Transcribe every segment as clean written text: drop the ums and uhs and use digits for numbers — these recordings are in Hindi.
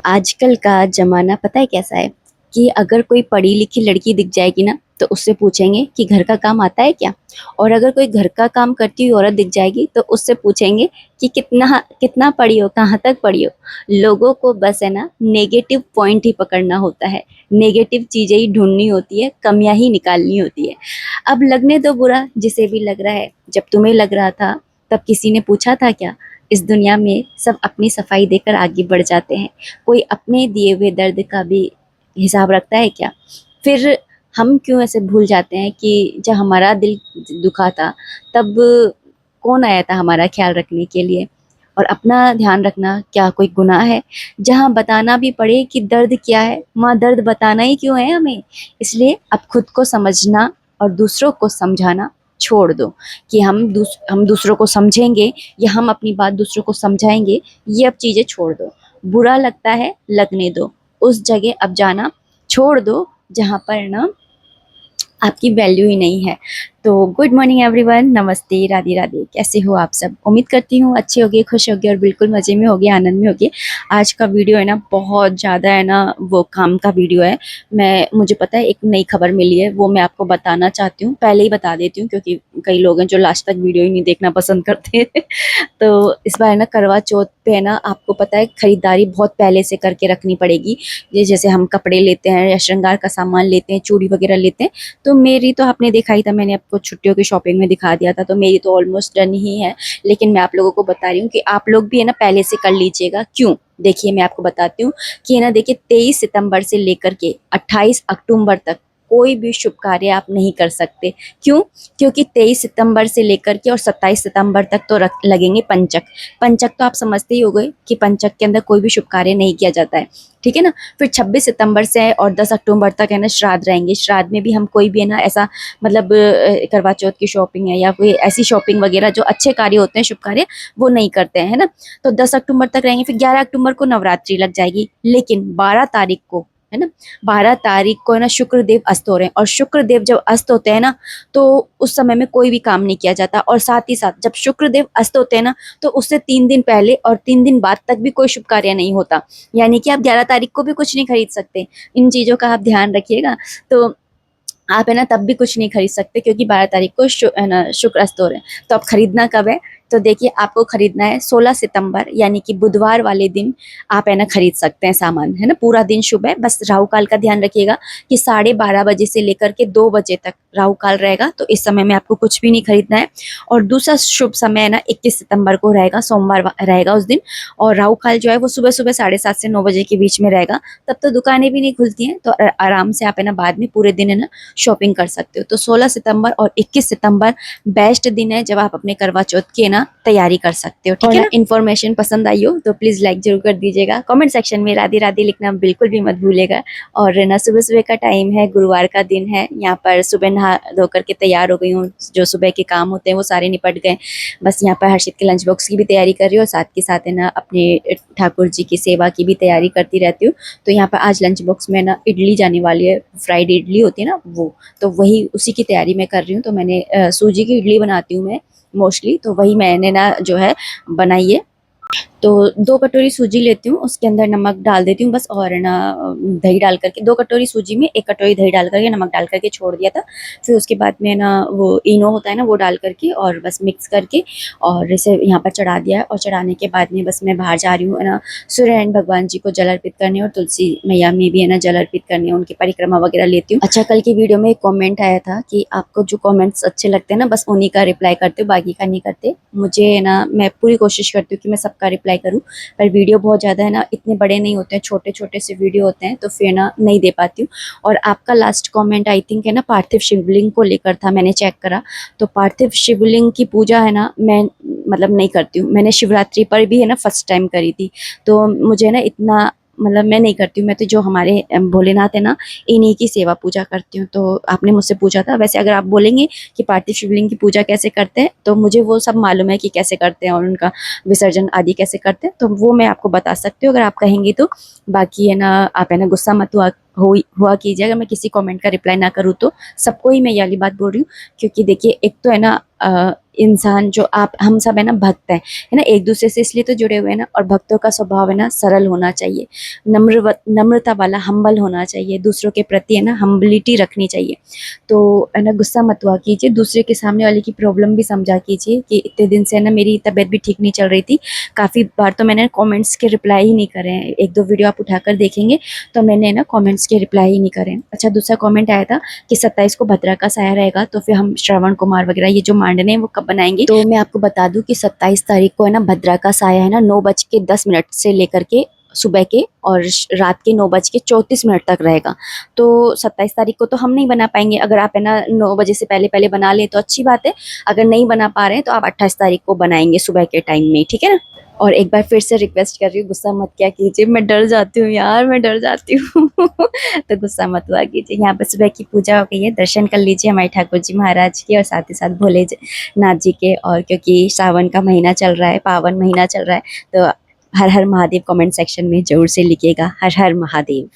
आजकल का ज़माना पता है कैसा है कि अगर कोई पढ़ी लिखी लड़की दिख जाएगी ना तो उससे पूछेंगे कि घर का काम आता है क्या। और अगर कोई घर का काम करती हुई औरत दिख जाएगी तो उससे पूछेंगे कि कितना कितना पढ़ी हो, कहाँ तक पढ़ी हो। लोगों को बस है ना नेगेटिव पॉइंट ही पकड़ना होता है, नेगेटिव चीज़ें ही ढूंढनी होती है, कमियां ही निकालनी होती है। अब लगने दो बुरा जिसे भी लग रहा है। जब तुम्हें लग रहा था तब किसी ने पूछा था क्या? इस दुनिया में सब अपनी सफाई देकर आगे बढ़ जाते हैं, कोई अपने दिए हुए दर्द का भी हिसाब रखता है क्या? फिर हम क्यों ऐसे भूल जाते हैं कि जब हमारा दिल दुखा था तब कौन आया था हमारा ख्याल रखने के लिए। और अपना ध्यान रखना क्या कोई गुनाह है? जहाँ बताना भी पड़े कि दर्द क्या है, वहाँ दर्द बताना ही क्यों है हमें? इसलिए अब खुद को समझना और दूसरों को समझाना छोड़ दो। कि हम दूसरों को समझेंगे या हम अपनी बात दूसरों को समझाएंगे, ये अब चीज़ें छोड़ दो। बुरा लगता है लगने दो, उस जगह अब जाना छोड़ दो जहाँ पर ना आपकी वैल्यू ही नहीं है। तो गुड मॉर्निंग एवरीवन, नमस्ते, राधे राधे। कैसे हो आप सब? उम्मीद करती हूँ अच्छे होगे, खुश होगे और बिल्कुल मज़े में होगे, आनंद में होगे। आज का वीडियो है ना बहुत ज़्यादा है ना वो काम का वीडियो है। मुझे पता है एक नई खबर मिली है, वो मैं आपको बताना चाहती हूँ। पहले ही बता देती हूँ क्योंकि कई लोग हैं जो लास्ट तक वीडियो ही नहीं देखना पसंद करते तो इस बार ना करवा चौथ पे है ना, आपको पता है खरीदारी बहुत पहले से करके रखनी पड़ेगी। ये जैसे हम कपड़े लेते हैं या श्रृंगार का सामान लेते हैं, चूड़ी वगैरह लेते हैं, तो मेरी तो आपने देखा ही था, मैंने आपको छुट्टियों की शॉपिंग में दिखा दिया था, तो मेरी तो ऑलमोस्ट डन ही है। लेकिन मैं आप लोगों को बता रही हूँ कि आप लोग भी है ना पहले से कर लीजिएगा। क्यों? देखिए मैं आपको बताती हूँ कि है ना, देखिए 23 सितंबर से लेकर के 28 अक्टूबर तक कोई भी शुभ कार्य आप नहीं कर सकते। क्यों? क्योंकि 23 सितंबर से लेकर के और 27 सितंबर तक तो लगेंगे पंचक। पंचक तो आप समझते ही हो गए कि पंचक के अंदर कोई भी शुभ कार्य नहीं किया जाता है, ठीक है ना। फिर 26 सितंबर से और 10 अक्टूबर तक है ना श्राद्ध रहेंगे। श्राद्ध में भी हम कोई भी है ना ऐसा मतलब करवा चौथ की शॉपिंग है या कोई ऐसी शॉपिंग वगैरह जो अच्छे कार्य होते हैं, शुभ कार्य, वो नहीं करते हैं, है ना। तो 10 अक्टूबर तक रहेंगे। फिर 11 अक्टूबर को नवरात्रि लग जाएगी। लेकिन 12 तारीख को है ना, 12 तारीख को है ना शुक्रदेव अस्त हो रहे हैं। और शुक्रदेव जब अस्त होते हैं ना तो उस समय में कोई भी काम नहीं किया जाता। और साथ ही साथ जब शुक्रदेव अस्त होते हैं ना तो उससे 3 दिन पहले और 3 दिन बाद तक भी कोई शुभ कार्य नहीं होता। यानी कि आप 11 तारीख को भी कुछ नहीं खरीद सकते। इन चीज़ों का आप ध्यान रखिएगा। तो आप है ना तब भी कुछ नहीं खरीद सकते क्योंकि 12 तारीख को है ना शुक्र अस्त हो रहे हैं। तो अब खरीदना कब है? तो देखिए आपको खरीदना है 16 सितंबर यानी कि बुधवार वाले दिन। आप है ना खरीद सकते हैं सामान, है ना। पूरा दिन शुभ है, बस राहु काल का ध्यान रखिएगा कि 12:30 बजे से लेकर के 2 बजे तक राहु काल रहेगा। तो इस समय में आपको कुछ भी नहीं खरीदना है। और दूसरा शुभ समय है ना 21 सितंबर को रहेगा, सोमवार रहेगा उस दिन। और राहु काल जो है वो सुबह सुबह 7:30 से 9 बजे के बीच में रहेगा। तब तो दुकानें भी नहीं खुलती हैं, तो आराम से आप है ना बाद में पूरे दिन है ना शॉपिंग कर सकते हो। तो 16 सितंबर और 21 सितंबर बेस्ट दिन है जब आप अपने करवा चौथ की है ना तैयारी कर सकते हो, ठीक है ना। इन्फॉर्मेशन पसंद आई हो तो प्लीज लाइक जरूर कर दीजिएगा। कमेंट सेक्शन में राधे राधे लिखना बिल्कुल भी मत भूलेगा। और ना सुबह सुबह का टाइम है, गुरुवार का दिन है। यहाँ पर सुबह नहा धो करके तैयार हो गई हूँ, जो सुबह के काम होते हैं वो सारे निपट गए। बस यहाँ पर हर्षित के लंच बॉक्स की भी तैयारी कर रही हूँ और साथ के साथ है ना अपने ठाकुर जी की सेवा की भी तैयारी करती रहती हूँ। तो यहाँ पर आज लंच बॉक्स में ना इडली जाने वाली है, फ्राइड इडली होती है ना वो। तो वही उसी की तैयारी मैं कर रही हूँ। तो मैंने सूजी की इडली बनाती हूँ मैं मोस्टली, तो वही मैंने ना जो है बनाई है। तो 2 कटोरी सूजी लेती हूँ, उसके अंदर नमक डाल देती हूँ बस। और ना दही डाल करके 2 कटोरी सूजी में 1 कटोरी दही डाल करके नमक डाल करके छोड़ दिया था। फिर उसके बाद में ना वो इनो होता है ना वो डाल करके और बस मिक्स करके और इसे यहाँ पर चढ़ा दिया है। और चढ़ाने के बाद में बस मैं बाहर जा रही हूँ है ना सूर्यनारायण भगवान जी को जल अर्पित करने और तुलसी मैया में भी है ना जल अर्पित करने, उनकी परिक्रमा वगैरह लेती हूँ। अच्छा, कल की वीडियो में एक कॉमेंट आया था कि आपको जो कॉमेंट्स अच्छे लगते हैं ना बस उन्हीं का रिप्लाई करते हो, बाकी का नहीं करते। मुझे ना मैं पूरी कोशिश करती हूँ कि मैं सबका रिप्लाई करूँ, पर वीडियो बहुत ज़्यादा है ना इतने बड़े नहीं होते हैं, छोटे छोटे से वीडियो होते हैं, तो फिर ना नहीं दे पाती हूँ। और आपका लास्ट कमेंट आई थिंक है ना पार्थिव शिवलिंग को लेकर था, मैंने चेक करा। तो पार्थिव शिवलिंग की पूजा है ना मैं मतलब नहीं करती हूँ। मैंने शिवरात्रि पर भी है ना फर्स्ट टाइम करी थी। तो मुझे ना इतना मतलब मैं नहीं करती हूँ। मैं तो जो हमारे भोलेनाथ है ना इन्हीं की सेवा पूजा करती हूँ। तो आपने मुझसे पूछा था, वैसे अगर आप बोलेंगे कि पार्थिव शिवलिंग की पूजा कैसे करते हैं तो मुझे वो सब मालूम है कि कैसे करते हैं और उनका विसर्जन आदि कैसे करते हैं, तो वो मैं आपको बता सकती हूँ अगर आप कहेंगी तो। बाकी है ना आप है ना गुस्सा मत हुआ हुआ कीजिए। अगर मैं किसी कमेंट का रिप्लाई ना करूँ तो सबको ही मैं ये वाली बात बोल रही हूँ, क्योंकि देखिए एक तो है ना इंसान जो आप हम सब है ना भक्त हैं, है ना, एक दूसरे से इसलिए तो जुड़े हुए हैं ना। और भक्तों का स्वभाव है ना सरल होना चाहिए, नम्रता वाला, हम्बल होना चाहिए, दूसरों के प्रति है ना हम्बिलिटी रखनी चाहिए। तो है ना गुस्सा मत हुआ कीजिए, दूसरे के सामने वाले की प्रॉब्लम भी समझा कीजिए कि इतने दिन से है ना मेरी तबीयत भी ठीक नहीं चल रही थी। काफ़ी बार तो मैंने कमेंट्स के रिप्लाई ही नहीं करे हैं, एक दो वीडियो आप उठाकर देखेंगे तो मैंने ना कमेंट्स के रिप्लाई ही नहीं करे। अच्छा, दूसरा कमेंट आया था कि 27 को भद्रा का साया रहेगा, तो फिर हम श्रवण कुमार वगैरह ये जो मांडने हैं वो कब बनाएंगे। तो मैं आपको बता दूं कि 27 तारीख को है ना भद्रा का साया है ना 9:10 से लेकर के सुबह के और रात के 9:34 तक रहेगा। तो 27 तारीख को तो हम नहीं बना पाएंगे। अगर आप है ना 9 बजे से पहले पहले बना ले तो अच्छी बात है, अगर नहीं बना पा रहे हैं तो आप 28 तारीख को बनाएंगे सुबह के टाइम में, ठीक है ना। और एक बार फिर से रिक्वेस्ट कर रही हूँ, गुस्सा मत क्या कीजिए, मैं डर जाती हूँ यार, मैं डर जाती हूँ तो गुस्सा मत हुआ कीजिए। यहाँ पर सुबह की पूजा हो गई है, दर्शन कर लीजिए हमारे ठाकुर जी महाराज के और साथ ही साथ भोलेनाथ जी के। और क्योंकि सावन का महीना चल रहा है, पावन महीना चल रहा है, तो हर हर महादेव कमेंट सेक्शन में ज़रूर से लिखिएगा, हर हर महादेव।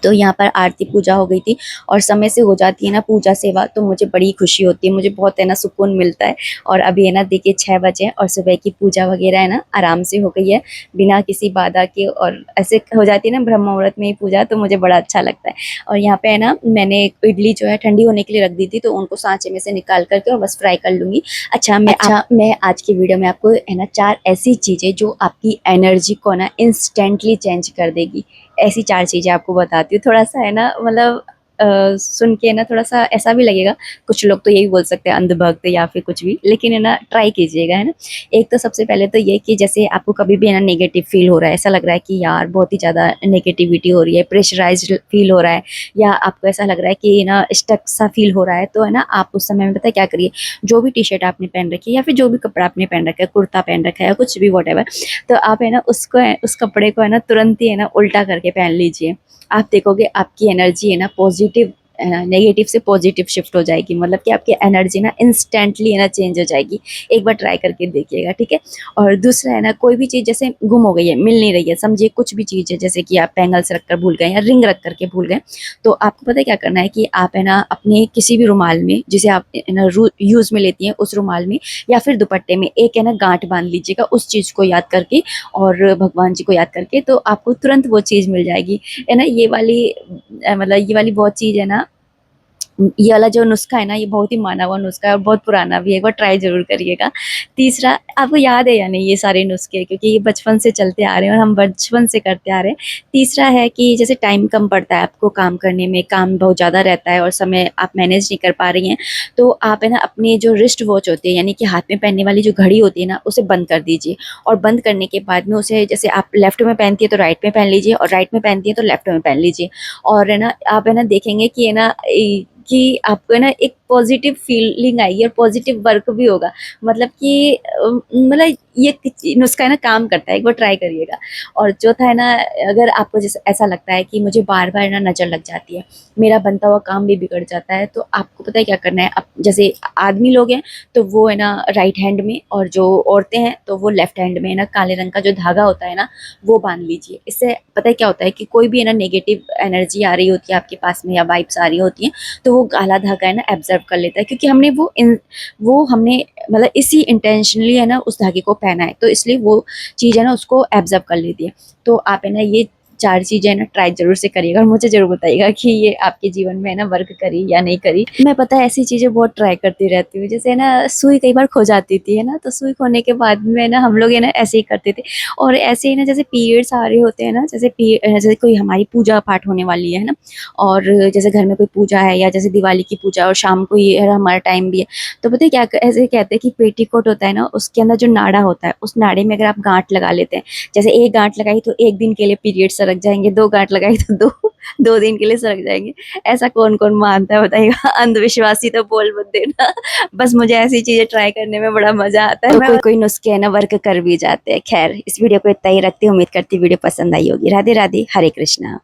तो यहाँ पर आरती पूजा हो गई थी और समय से हो जाती है ना पूजा सेवा, तो मुझे बड़ी खुशी होती है, मुझे बहुत है ना सुकून मिलता है। और अभी है ना देखिए 6 बजे और सुबह की पूजा वगैरह है ना आराम से हो गई है, बिना किसी बाधा के, और ऐसे हो जाती है ना ब्रह्म मुहूर्त में ही पूजा, तो मुझे बड़ा अच्छा लगता है। और यहाँ पे है ना मैंने इडली जो है ठंडी होने के लिए रख दी थी, तो उनको सांचे में से निकाल करके और बस फ्राई कर लूँगी। अच्छा, मैं आज की वीडियो में आपको है ना 4 ऐसी चीज़ें जो आपकी एनर्जी को ना इंस्टेंटली चेंज कर देगी, ऐसी 4 चीज़ें आपको बताती हूँ। थोड़ा-सा है ना मतलब सुन के ना थोड़ा-सा ऐसा भी लगेगा, कुछ लोग तो यही बोल सकते हैं अंधभक्त या फिर कुछ भी, लेकिन है ना ट्राई कीजिएगा, है ना। एक तो सबसे पहले तो ये कि जैसे आपको कभी भी है ना नेगेटिव फ़ील हो रहा है, ऐसा लग रहा है कि यार बहुत ही ज़्यादा नेगेटिविटी हो रही है, प्रेशराइज़्ड फ़ील हो रहा है, या आपको ऐसा लग रहा है कि ना स्टक सा फ़ील हो रहा है, तो है ना आप उस समय में पता है क्या करिए, जो भी टी-शर्ट आपने पहन रखी है या फिर जो भी कपड़ा आपने पहन रखा है, कुर्ता पहन रखा है या कुछ भी व्हाटएवर, तो आप है ना उस कपड़े को है ना तुरंत ही है ना उल्टा करके पहन लीजिए। आप देखोगे आपकी एनर्जी है ना पॉजिटिव, नेगेटिव से पॉजिटिव शिफ्ट हो जाएगी, मतलब कि आपकी एनर्जी ना इंस्टेंटली है ना चेंज हो जाएगी। एक बार ट्राई करके देखिएगा, ठीक है। और दूसरा है ना कोई भी चीज़ जैसे गुम हो गई है, मिल नहीं रही है, समझिए कुछ भी चीज़ है, जैसे कि आप बैंगल्स रख कर भूल गए या रिंग रख करके भूल गए, तो आपको पता है क्या करना है कि आप है ना अपने किसी भी रुमाल में, जिसे आप है ना यूज़ में लेती हैं, उस रुमाल में या फिर दुपट्टे में एक है ना गांठ बांध लीजिएगा उस चीज़ को याद करके और भगवान जी को याद करके, तो आपको तुरंत वो चीज़ मिल जाएगी, है ना। ये वाली मतलब ये वाली बहुत चीज़ है ना, ये वाला जो नुस्खा है ना, ये बहुत ही माना हुआ नुस्खा है और बहुत पुराना भी है, एक बार ट्राई ज़रूर करिएगा। तीसरा, आपको याद है या नहीं ये सारे नुस्खे, क्योंकि ये बचपन से चलते आ रहे हैं और हम बचपन से करते आ रहे हैं। तीसरा है कि जैसे टाइम कम पड़ता है आपको काम करने में, काम बहुत ज़्यादा रहता है और समय आप मैनेज नहीं कर पा रही हैं, तो आप है ना अपनी जो रिस्ट वॉच होती है, यानी कि हाथ में पहनने वाली जो घड़ी होती है ना, उसे बंद कर दीजिए। और बंद करने के बाद में उसे, जैसे आप लेफ्ट में पहनती है तो राइट में पहन लीजिए और राइट में पहनती है तो लेफ्ट में पहन लीजिए। और है ना आप है ना देखेंगे कि है ना कि आपको ना एक पॉजिटिव फीलिंग आएगी और पॉजिटिव वर्क भी होगा, मतलब कि मतलब ये नुस्खा है ना काम करता है, एक बार ट्राई करिएगा। और चौथा है ना, अगर आपको जैसे ऐसा लगता है कि मुझे बार बार ना नज़र लग जाती है, मेरा बनता हुआ काम भी बिगड़ जाता है, तो आपको पता है क्या करना है। अब जैसे आदमी लोग हैं तो वो है ना राइट हैंड में, और जो औरतें हैं तो वो लेफ्ट हैंड में है ना काले रंग का जो धागा होता है ना वो बांध लीजिए। इससे पता है क्या होता है कि कोई भी है ना नेगेटिव एनर्जी आ रही होती है आपके पास में या वाइब्स आ रही होती हैं, तो वो काला धागा है ना एब्जर्व कर लेता है, क्योंकि हमने वो हमने मतलब इसी इंटेंशनली है ना उस धागे को पहना है, तो इसलिए वो चीज़ है ना उसको एब्जर्व कर लेती है। तो आप है ना ये 4 चीज़ें ना ट्राई ज़रूर से करिएगा और मुझे ज़रूर बताइएगा कि ये आपके जीवन में है ना वर्क करी या नहीं करी। मैं पता है ऐसी चीज़ें बहुत ट्राई करती रहती हूँ, जैसे ना सुई कई बार खो जाती थी, है ना, तो सुई खोने के बाद में ना हम लोग है ना ऐसे ही करते थे। और ऐसे ही ना जैसे पीरियड्स आ रहे होते हैं ना, जैसे कोई हमारी पूजा पाठ होने वाली है ना, और जैसे घर में कोई पूजा है या जैसे दिवाली की पूजा और शाम को ये हमारा टाइम भी है, तो पता है क्या ऐसे कहते हैं कि पेटीकोट होता है ना, उसके अंदर जो नाड़ा होता है, उस नाड़े में अगर आप गांठ लगा लेते हैं, जैसे एक गांठ लगाई तो एक दिन के लिए पीरियड सरक जाएंगे, 2 गांठ लगाई तो दो दिन के लिए सरक जाएंगे। ऐसा कौन कौन मानता है बताइएगा अंधविश्वासी तो बोल मत देना बस मुझे ऐसी चीजें ट्राई करने में बड़ा मजा आता है, तो कोई कोई नुस्खे है ना वर्क कर भी जाते हैं। खैर, इस वीडियो को इतना ही रखती हूँ, उम्मीद करती वीडियो पसंद आई होगी। राधे राधे, हरे कृष्णा।